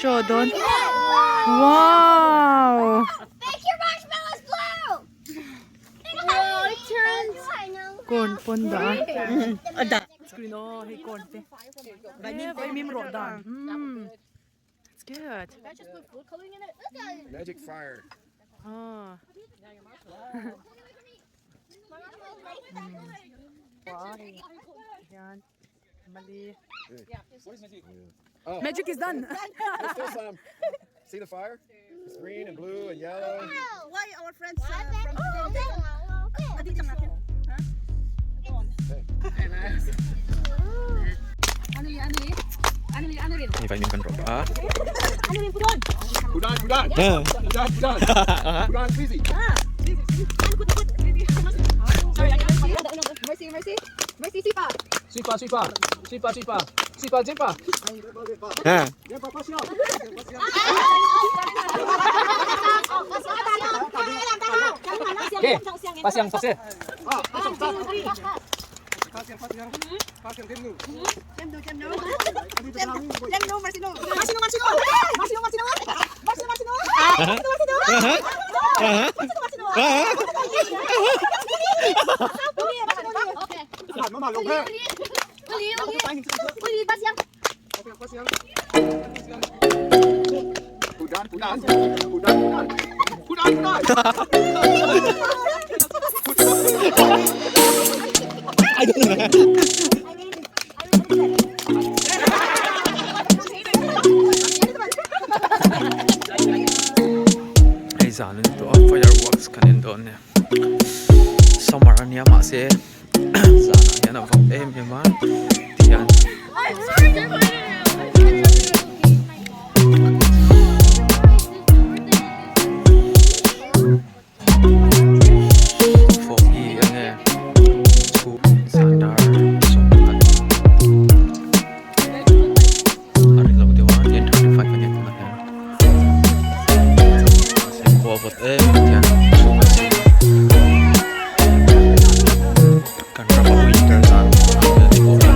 show doon? Wow! Make your marshmallows blue! Oh, it turns. Corn ponda. Ada. Screen oh, hey corn te. By mimro dan. It's good. I just put food coloring in it. Look at it. Magic fire. Ah. Wow. Yan. Mali. Oh, Magic is done. there's still some. See the fire? It's green and blue and yellow. Why our friends from Oh, Adi ka natin? Ha? Ano rin? If I can control. Ah. Pudan, pudan. Yeah. Pudan, pudan. Pudan, easy. Mercy, sipa. Sipa, sipa. Sipa, sipa. Sipa, sipa. Yeah. Okay, pasang pasir. Mama, long hair. Pudan, pudan. Pudan, pudan. Pudan, pudan. Ay sana nito fireworks kanin doon eh. Samaran niya masih. Sana yan ang memang. Tiyan. Foggy yan eh. Scoop, sandar, sumpat. Hari lagu dia orang yang 35 minit natin. Masih kuabot tiyan. Masih. Kan berapa winter kan? Di bawah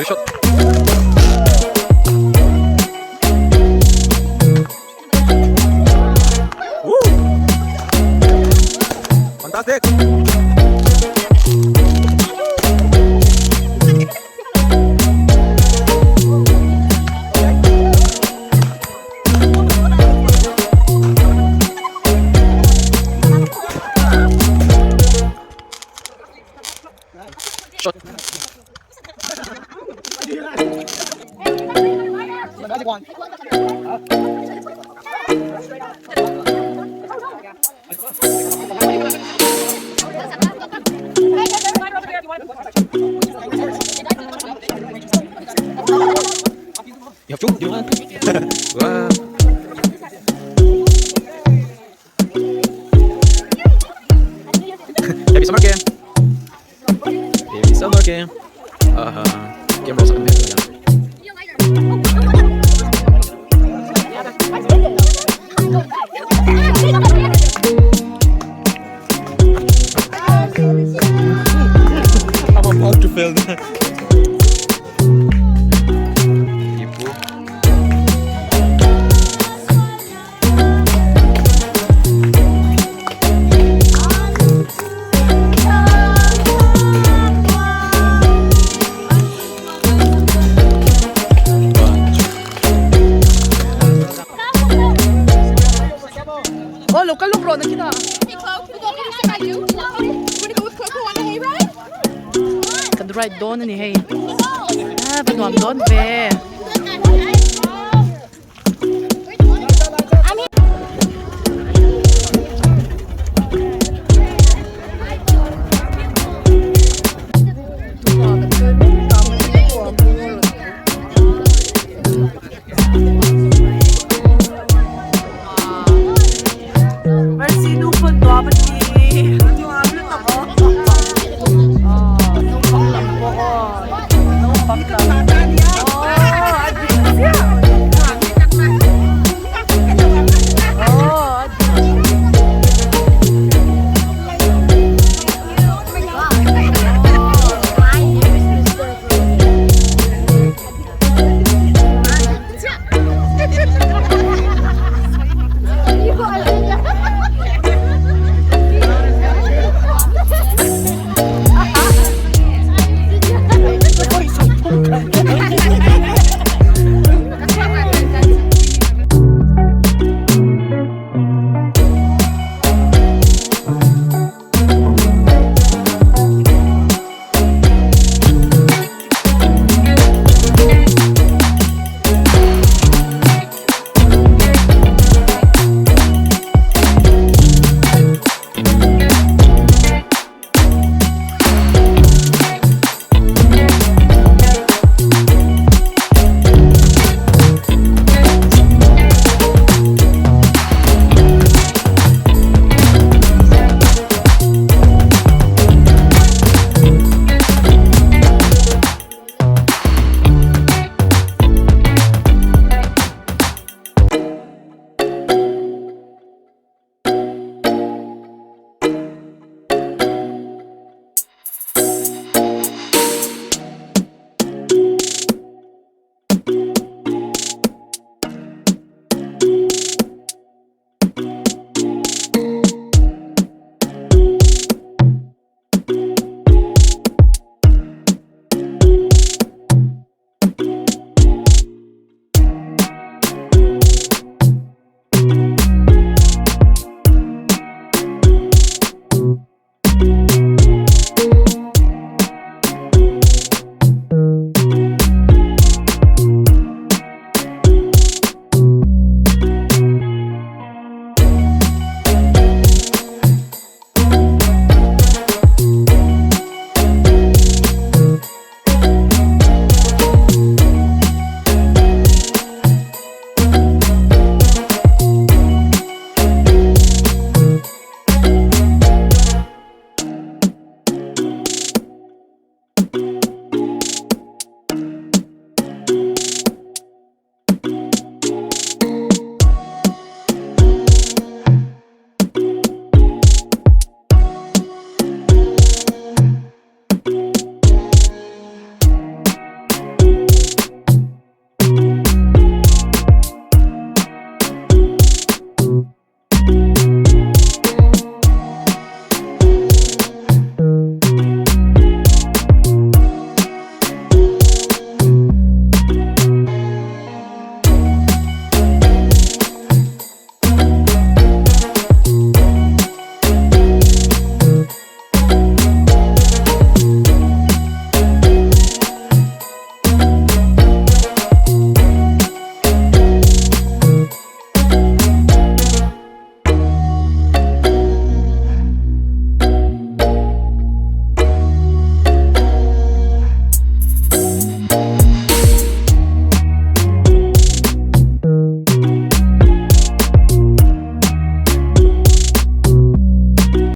so. Học chút nhiều hơn. Wow. Happy summer game. Happy summer game. Look bro, nakita. Hey, Chloe, we going to by you? You want to go with Coco on the hayride? Kan ride doon ni hey. Ah, panuam doon, be.